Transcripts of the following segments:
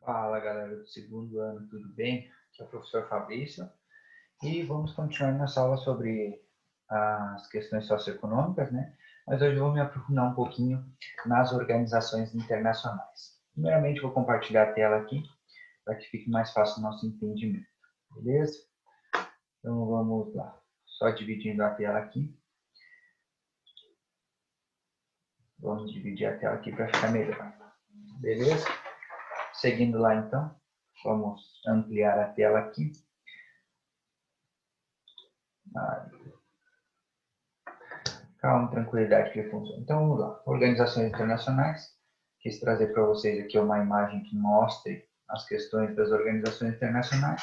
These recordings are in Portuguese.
Fala galera do segundo ano, tudo bem? Aqui é o professor Fabrício e vamos continuar nossa aula sobre as questões socioeconômicas, né? Mas hoje eu vou me aprofundar um pouquinho nas organizações internacionais. Primeiramente, vou compartilhar a tela aqui para que fique mais fácil o nosso entendimento, beleza? Então vamos lá, só dividindo a tela aqui. Vamos dividir a tela aqui para ficar melhor, beleza? Seguindo lá então, vamos ampliar a tela aqui. Calma, tranquilidade que funciona. Então vamos lá. Organizações internacionais. Quis trazer para vocês aqui uma imagem que mostre as questões das organizações internacionais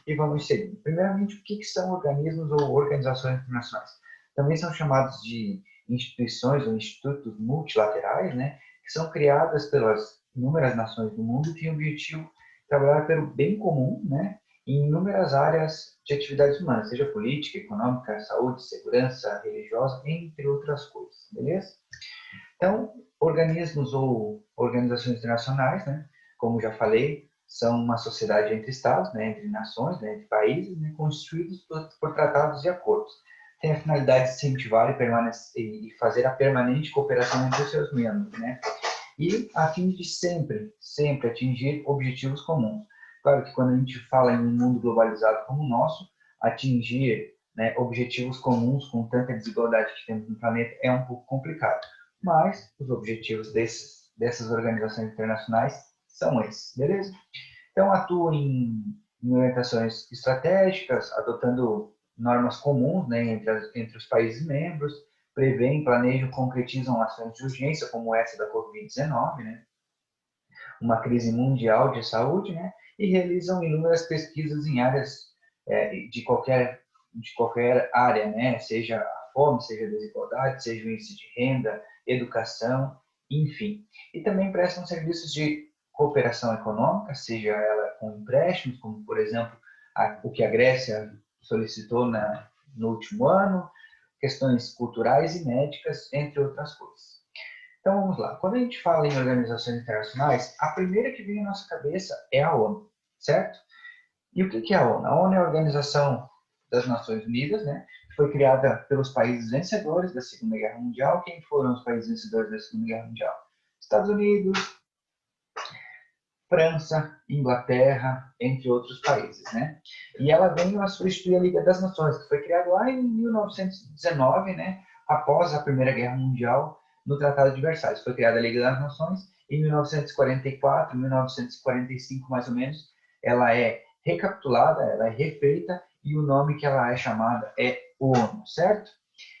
e vamos seguir. Primeiramente, o que são organismos ou organizações internacionais? Também são chamados de instituições ou institutos multilaterais, né, que são criadas pelas inúmeras nações do mundo e têm o objetivo de trabalhar pelo bem comum, né, em inúmeras áreas de atividades humanas, seja política, econômica, saúde, segurança, religiosa, entre outras coisas, beleza? Então, organismos ou organizações internacionais, né, como já falei, são uma sociedade entre estados, né, entre nações, né, entre países, né, constituídos por tratados e acordos. Tem a finalidade de incentivar e fazer a permanente cooperação entre os seus membros, né, e a fim de sempre atingir objetivos comuns. Claro que quando a gente fala em um mundo globalizado como o nosso, atingir, né, objetivos comuns com tanta desigualdade que temos no planeta é um pouco complicado. Mas os objetivos dessas organizações internacionais são esses, beleza? Então, atuam em orientações estratégicas, adotando normas comuns, né, entre os países membros, prevêem, planejam, concretizam ações de urgência, como essa da Covid-19, né, uma crise mundial de saúde, né, e realizam inúmeras pesquisas em áreas de qualquer área, né, seja a fome, seja a desigualdade, seja o índice de renda, educação, enfim. E também prestam serviços de cooperação econômica, seja ela com empréstimos, como, por exemplo, o que a Grécia solicitou no último ano, questões culturais e médicas, entre outras coisas. Então vamos lá. Quando a gente fala em organizações internacionais, a primeira que vem à nossa cabeça é a ONU, certo? E o que é a ONU? A ONU é a Organização das Nações Unidas, né? Foi criada pelos países vencedores da Segunda Guerra Mundial. Quem foram os países vencedores da Segunda Guerra Mundial? Estados Unidos, França, Inglaterra, entre outros países, né? E ela veio a substituir a Liga das Nações, que foi criada lá em 1919, né? Após a Primeira Guerra Mundial, no Tratado de Versalhes. Foi criada a Liga das Nações em 1944, 1945, mais ou menos. Ela é recapitulada, ela é refeita e o nome que ela é chamada é ONU, certo?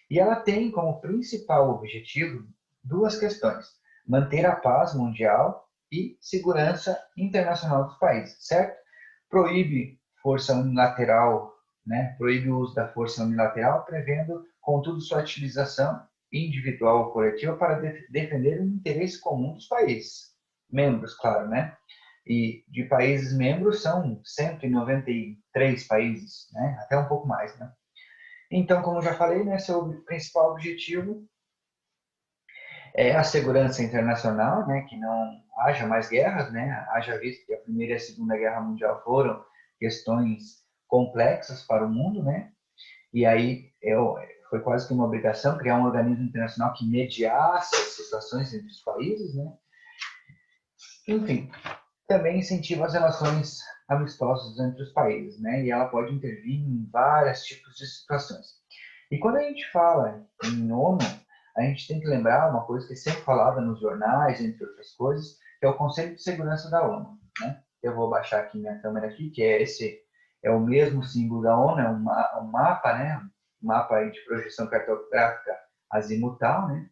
E ela tem como principal objetivo duas questões: manter a paz mundial e segurança internacional dos países, certo? Proíbe força unilateral, né? Proíbe o uso da força unilateral, prevendo, contudo, sua utilização individual ou coletiva para defender o interesse comum dos países membros, claro, né? E de países membros são 193 países, né? Até um pouco mais, né? Então, como já falei, né, seu principal objetivo é a segurança internacional, né, que não haja mais guerras, né, haja visto que a Primeira e a Segunda Guerra Mundial foram questões complexas para o mundo, né, e aí foi quase que uma obrigação criar um organismo internacional que mediasse as situações entre os países, né, enfim, também incentiva as relações amistosas entre os países, né, e ela pode intervir em vários tipos de situações. E quando a gente fala em ONU, a gente tem que lembrar uma coisa que é sempre falada nos jornais, entre outras coisas, que é o Conselho de Segurança da ONU. Né? Eu vou baixar aqui minha câmera aqui, que é o mesmo símbolo da ONU, é um mapa, né? Um mapa de projeção cartográfica azimutal, né?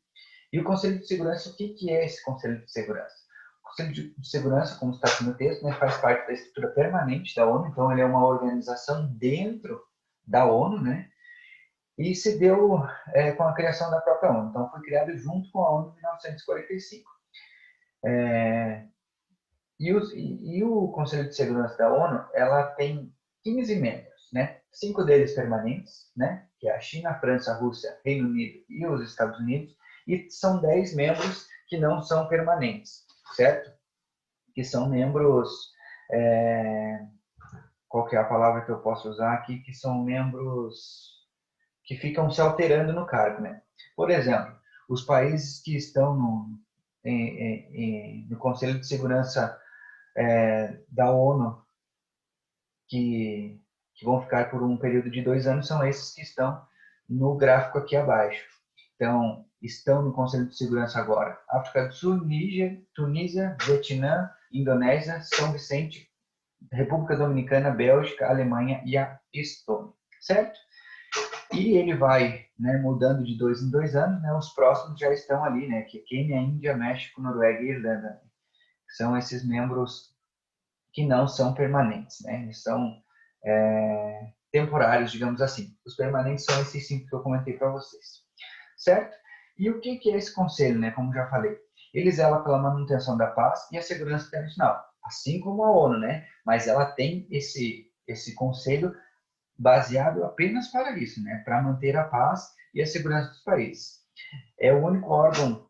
E o Conselho de Segurança, o que é esse Conselho de Segurança? O Conselho de Segurança, como está aqui no texto, né, faz parte da estrutura permanente da ONU, então ele é uma organização dentro da ONU, né? E se deu com a criação da própria ONU. Então, foi criado junto com a ONU em 1945. E o Conselho de Segurança da ONU, ela tem 15 membros, né? 5 deles permanentes, né? Que é a China, a França, a Rússia, Reino Unido e os Estados Unidos. E são 10 membros que não são permanentes, certo? que são membros, qual que é a palavra que eu posso usar aqui, que são membros que ficam se alterando no cargo, né? Por exemplo, os países que estão no Conselho de Segurança da ONU, que vão ficar por um período de 2 anos, são esses que estão no gráfico aqui abaixo. Então, estão no Conselho de Segurança agora: África do Sul, Níger, Tunísia, Vietnã, Indonésia, São Vicente, República Dominicana, Bélgica, Alemanha e a Estônia, certo? E ele vai, né, mudando de 2 em 2 anos, né? Os próximos já estão ali, né? Que é Quênia, Índia, México, Noruega e Irlanda. São esses membros que não são permanentes, né? Eles são temporários, digamos assim. Os permanentes são esses 5 que eu comentei para vocês, certo? E o que é esse conselho, né? Como já falei, ele zela pela manutenção da paz e a segurança internacional, assim como a ONU, né? Mas ela tem esse conselho baseado apenas para isso, né? Para manter a paz e a segurança dos países. É o único órgão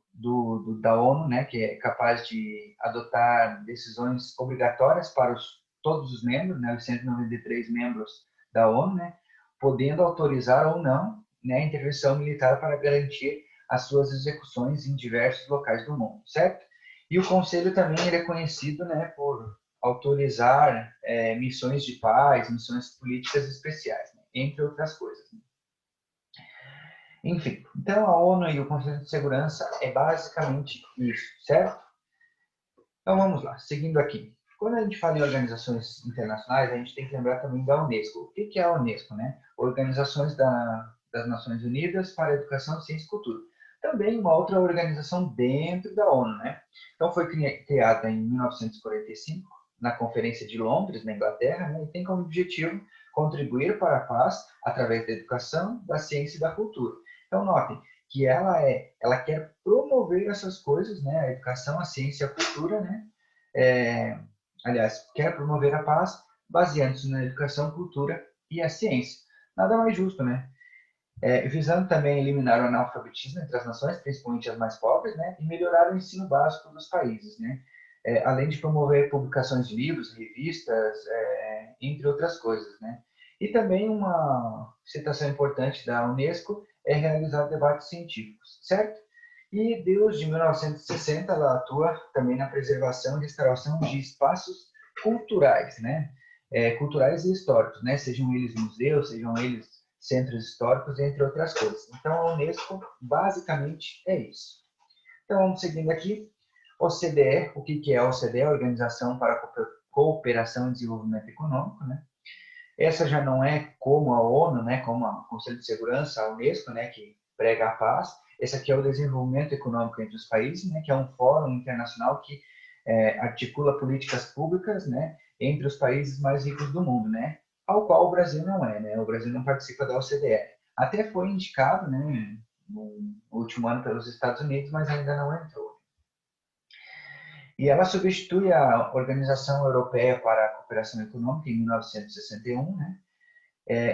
da ONU, né, que é capaz de adotar decisões obrigatórias para todos os membros, né, os 193 membros da ONU, né, podendo autorizar ou não, né, a intervenção militar para garantir as suas execuções em diversos locais do mundo, certo? E o Conselho também ele é conhecido, né, por autorizar missões de paz, missões políticas especiais, né, entre outras coisas. Né? Enfim, então a ONU e o Conselho de Segurança é basicamente isso, certo? Então vamos lá, seguindo aqui. Quando a gente fala em organizações internacionais, a gente tem que lembrar também da Unesco. O que é a Unesco, né? Organizações das Nações Unidas para a Educação, Ciência e Cultura. Também uma outra organização dentro da ONU, né? Então foi criada em 1945, na Conferência de Londres, na Inglaterra, né? E tem como objetivo contribuir para a paz através da educação, da ciência e da cultura. Então notem que ela quer promover essas coisas, né? A educação, a ciência e a cultura, né? Aliás, quer promover a paz baseando-se na educação, cultura e a ciência. Nada mais justo, né? Visando também eliminar o analfabetismo entre as nações, principalmente as mais pobres, né? E melhorar o ensino básico dos países, né? Além de promover publicações de livros, revistas, entre outras coisas, né? E também uma citação importante da Unesco é realizar debates científicos, certo? E desde 1960 ela atua também na preservação e restauração de espaços culturais, né? Culturais e históricos, né? Sejam eles museus, sejam eles centros históricos, entre outras coisas. Então a Unesco basicamente é isso. Então vamos seguindo aqui. OCDE, o que é a OCDE? A Organização para a Cooperação e Desenvolvimento Econômico, né? Essa já não é como a ONU, né, como o Conselho de Segurança, a Unesco, né, que prega a paz. Esse aqui é o desenvolvimento econômico entre os países, né, que é um fórum internacional que articula políticas públicas, né, entre os países mais ricos do mundo, né, ao qual o Brasil não é, né, o Brasil não participa da OCDE. Até foi indicado, né, no último ano pelos Estados Unidos, mas ainda não entrou. E ela substitui a Organização Europeia para a Cooperação Econômica em 1961, né,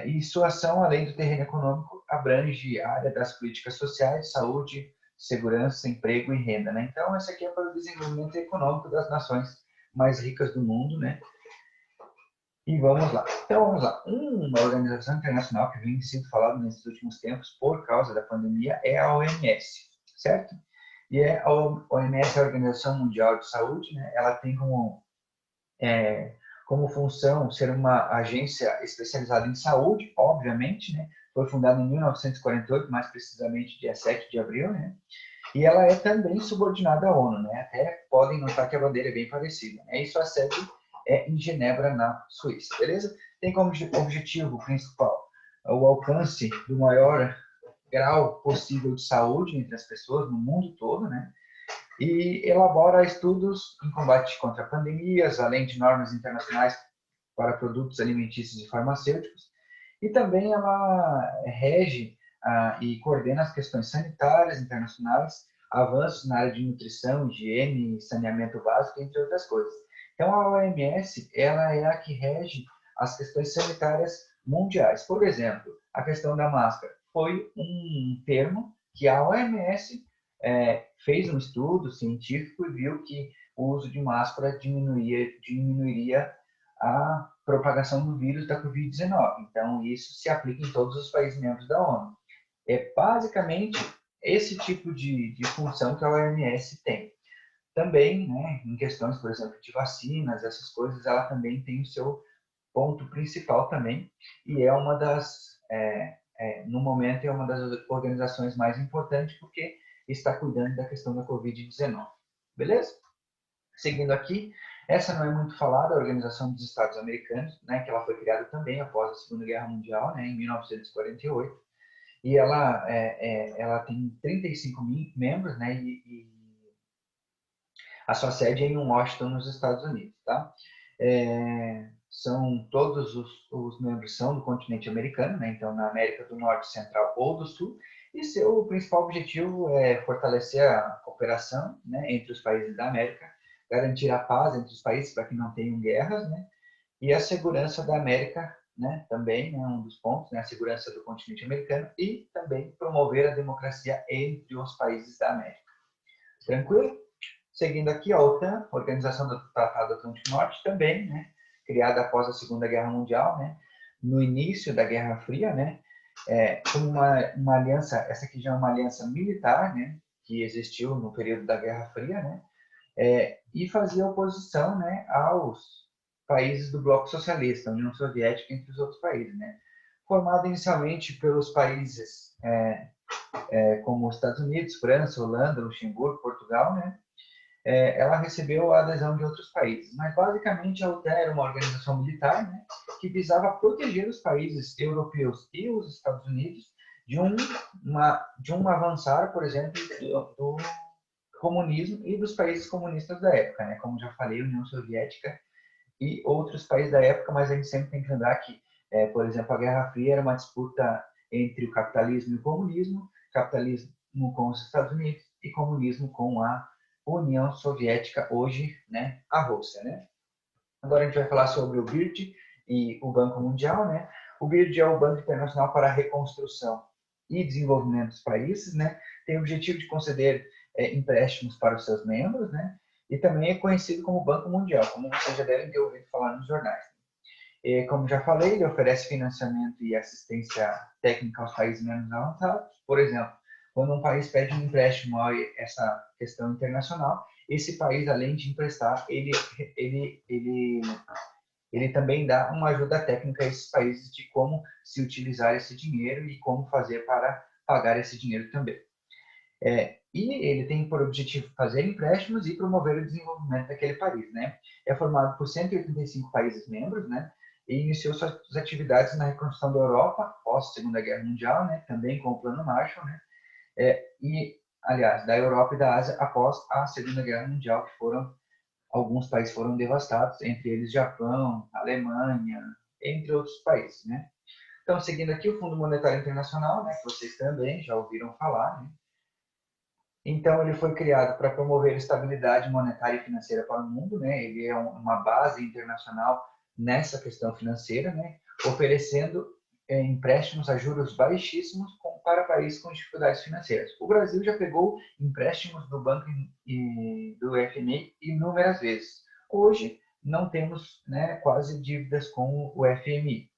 e sua ação, além do terreno econômico, abrange a área das políticas sociais, saúde, segurança, emprego e renda. Né? Então, essa aqui é para o desenvolvimento econômico das nações mais ricas do mundo. Né? E vamos lá. Então, vamos lá. Uma organização internacional que vem sendo falada nesses últimos tempos por causa da pandemia é a OMS, certo? E a OMS, a Organização Mundial de Saúde, né? Ela tem como função ser uma agência especializada em saúde, obviamente, né? Foi fundada em 1948, mais precisamente dia 7 de abril, né? E ela é também subordinada à ONU, né? Até podem notar que a bandeira é bem parecida. Né? E sua sede é em Genebra, na Suíça, beleza? Tem como objetivo principal o alcance do maior grau possível de saúde entre as pessoas no mundo todo, né? E elabora estudos em combate contra pandemias, além de normas internacionais para produtos alimentícios e farmacêuticos. E também ela rege e coordena as questões sanitárias internacionais, avanços na área de nutrição, higiene, saneamento básico, entre outras coisas. Então, a OMS ela é a que rege as questões sanitárias mundiais. Por exemplo, a questão da máscara foi um termo que a OMS fez um estudo científico e viu que o uso de máscara diminuiria a propagação do vírus da Covid-19. Então, isso se aplica em todos os países membros da ONU. É basicamente esse tipo de função que a OMS tem. Também, né, em questões, por exemplo, de vacinas, essas coisas, ela também tem o seu ponto principal também, e é uma das, no momento, é uma das organizações mais importantes, porque está cuidando da questão da Covid-19. Beleza? Seguindo aqui, essa não é muito falada, a Organização dos Estados Americanos, né, que ela foi criada também após a Segunda Guerra Mundial, né, em 1948, e ela tem 35 membros, né, e a sua sede é em Washington, nos Estados Unidos, tá? São todos os membros são do continente americano, né? Então na América do Norte, Central ou do Sul, e seu principal objetivo é fortalecer a cooperação, né, entre os países da América, garantir a paz entre os países para que não tenham guerras, né? E a segurança da América, né, também é um dos pontos, né, a segurança do continente americano e também promover a democracia entre os países da América. Tranquilo? Seguindo aqui, a OTAN, Organização do Tratado Atlântico Norte, também, né, criada após a Segunda Guerra Mundial, né, no início da Guerra Fria, né, uma aliança, essa aqui já é uma aliança militar, né, que existiu no período da Guerra Fria, né, e fazia oposição, né, aos países do bloco socialista, União Soviética, entre os outros países, né, formada inicialmente pelos países como os Estados Unidos, França, Holanda, Luxemburgo, Portugal, né, ela recebeu a adesão de outros países. Mas, basicamente, a OTAN era uma organização militar, né, que visava proteger os países europeus e os Estados Unidos de um avançar, por exemplo, do comunismo e dos países comunistas da época, né, como já falei, União Soviética e outros países da época, mas a gente sempre tem que lembrar que, por exemplo, a Guerra Fria era uma disputa entre o capitalismo e o comunismo, capitalismo com os Estados Unidos e comunismo com a União Soviética, hoje, né, a Rússia, né? Agora a gente vai falar sobre o BIRD e o Banco Mundial, né? O BIRD é o Banco Internacional para a Reconstrução e Desenvolvimento dos Países, né? Tem o objetivo de conceder empréstimos para os seus membros, né? E também é conhecido como Banco Mundial, como vocês já devem ter ouvido falar nos jornais. E, como já falei, ele oferece financiamento e assistência técnica aos países menos avançados. Por exemplo, quando um país pede um empréstimo a essa questão internacional, esse país, além de emprestar, ele também dá uma ajuda técnica a esses países de como se utilizar esse dinheiro e como fazer para pagar esse dinheiro também. E ele tem por objetivo fazer empréstimos e promover o desenvolvimento daquele país, né? É formado por 185 países membros, né? E iniciou suas atividades na reconstrução da Europa após a Segunda Guerra Mundial, né? Também com o Plano Marshall, né? Aliás, da Europa e da Ásia após a Segunda Guerra Mundial, que alguns países foram devastados, entre eles Japão, Alemanha, entre outros países, né? Então, seguindo aqui o Fundo Monetário Internacional, né? Que vocês também já ouviram falar, né? Então, ele foi criado para promover estabilidade monetária e financeira para o mundo, né? Ele é uma base internacional nessa questão financeira, né? Oferecendo empréstimos a juros baixíssimos para países com dificuldades financeiras. O Brasil já pegou empréstimos do Banco e do FMI inúmeras vezes. Hoje, não temos, né, quase dívidas com o FMI.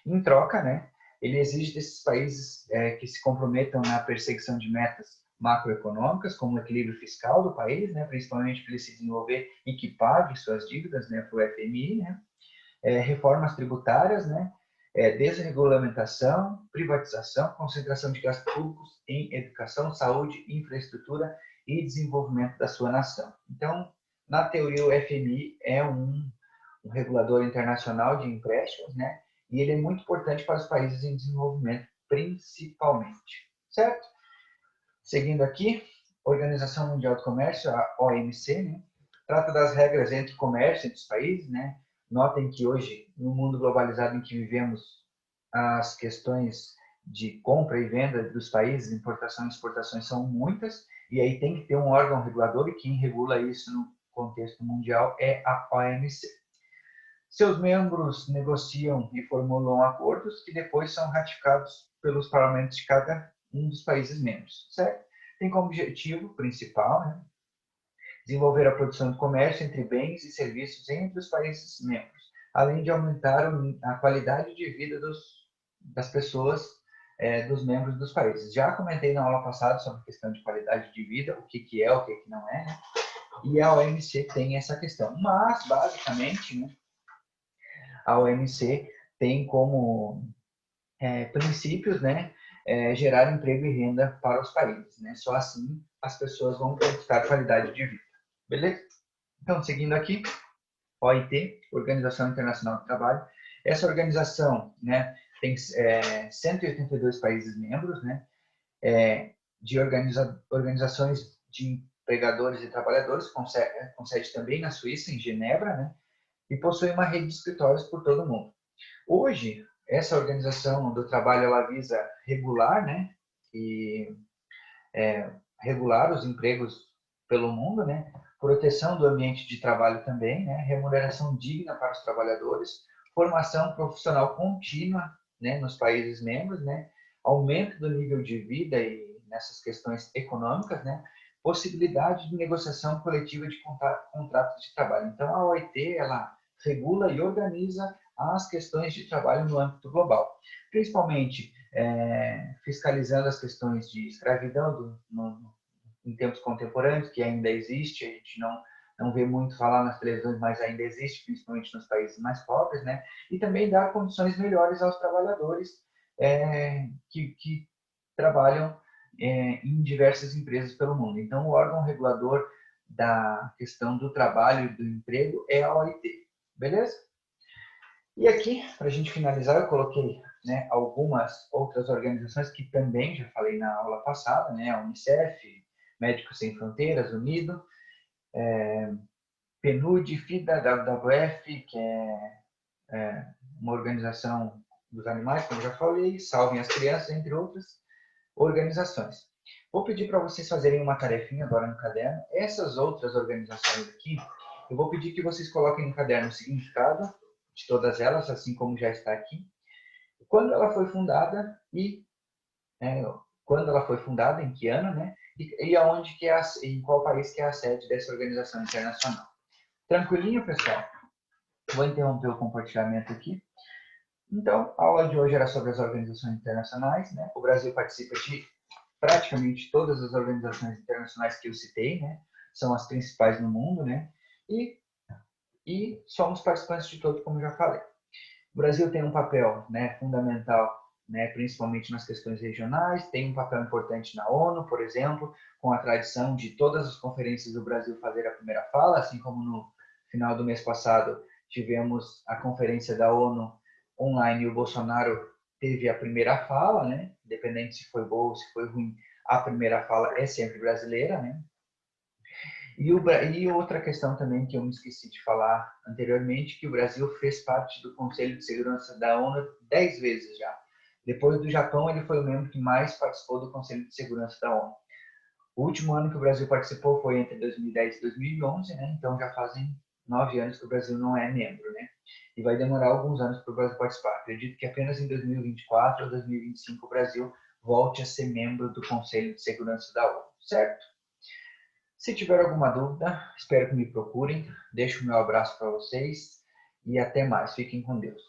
Em troca, né, ele exige desses países que se comprometam na perseguição de metas macroeconômicas, como o equilíbrio fiscal do país, né, principalmente para ele se desenvolver e que pague suas dívidas, né, para o FMI, né, reformas tributárias, né, desregulamentação, privatização, concentração de gastos públicos em educação, saúde, infraestrutura e desenvolvimento da sua nação. Então, na teoria, o FMI é um regulador internacional de empréstimos, né, e ele é muito importante para os países em desenvolvimento, principalmente, certo? Seguindo aqui, Organização Mundial do Comércio, a OMC, né, trata das regras entre o comércio entre os países, né? Notem que hoje, no mundo globalizado em que vivemos, as questões de compra e venda dos países, importação e exportações, são muitas, e aí tem que ter um órgão regulador, e quem regula isso no contexto mundial é a OMC. Seus membros negociam e formulam acordos que depois são ratificados pelos parlamentos de cada um dos países membros, certo? Tem como objetivo principal, né, desenvolver a produção de comércio entre bens e serviços entre os países membros, além de aumentar a qualidade de vida das pessoas, dos membros dos países. Já comentei na aula passada sobre a questão de qualidade de vida, o que é, o que não é, né? E a OMC tem essa questão. Mas, basicamente, né, a OMC tem como princípios, né, gerar emprego e renda para os países, né? Só assim as pessoas vão conquistar qualidade de vida. Beleza? Então, seguindo aqui, OIT, Organização Internacional do Trabalho. Essa organização, né, tem 182 países membros, né, de organizações de empregadores e trabalhadores, com sede também na Suíça, em Genebra, né, e possui uma rede de escritórios por todo o mundo. Hoje, essa organização do trabalho ela visa regular, né, e regular os empregos pelo mundo, né, proteção do ambiente de trabalho também, né, remuneração digna para os trabalhadores, formação profissional contínua, né, nos países membros, né, aumento do nível de vida e nessas questões econômicas, né, possibilidade de negociação coletiva de contratos de trabalho. Então, a OIT ela regula e organiza as questões de trabalho no âmbito global, principalmente fiscalizando as questões de escravidão em tempos contemporâneos, que ainda existe, a gente não vê muito falar nas televisões, mas ainda existe, principalmente nos países mais pobres, né? E também dar condições melhores aos trabalhadores que trabalham em diversas empresas pelo mundo. Então, o órgão regulador da questão do trabalho e do emprego é a OIT, beleza? E aqui, para a gente finalizar, eu coloquei, né, algumas outras organizações que também já falei na aula passada, né, a Unicef, Médicos Sem Fronteiras, UNIDO, PNUD, FIDA, WWF, que é uma organização dos animais, como eu já falei, Salvem as Crianças, entre outras organizações. Vou pedir para vocês fazerem uma tarefinha agora no caderno. Essas outras organizações aqui, eu vou pedir que vocês coloquem no caderno o significado de todas elas, assim como já está aqui, quando ela foi fundada e quando ela foi fundada, em que ano, né? E aonde que é em qual país que é a sede dessa organização internacional. Tranquilinho, pessoal? Vou interromper o compartilhamento aqui. Então, a aula de hoje era sobre as organizações internacionais, né? O Brasil participa de praticamente todas as organizações internacionais que eu citei, né? São as principais no mundo, né? E somos participantes de todos, como já falei. O Brasil tem um papel, né, fundamental, né, principalmente nas questões regionais, tem um papel importante na ONU, por exemplo, com a tradição de todas as conferências do Brasil fazer a primeira fala, assim como no final do mês passado tivemos a conferência da ONU online e o Bolsonaro teve a primeira fala, né, independente se foi boa ou se foi ruim, a primeira fala é sempre brasileira, né. E outra questão também que eu me esqueci de falar anteriormente, que o Brasil fez parte do Conselho de Segurança da ONU 10 vezes já. Depois do Japão, ele foi o membro que mais participou do Conselho de Segurança da ONU. O último ano que o Brasil participou foi entre 2010 e 2011, né? Então já fazem 9 anos que o Brasil não é membro, né? E vai demorar alguns anos para o Brasil participar. Acredito que apenas em 2024 ou 2025 o Brasil volte a ser membro do Conselho de Segurança da ONU, certo? Se tiver alguma dúvida, espero que me procurem. Deixo o meu abraço para vocês e até mais. Fiquem com Deus.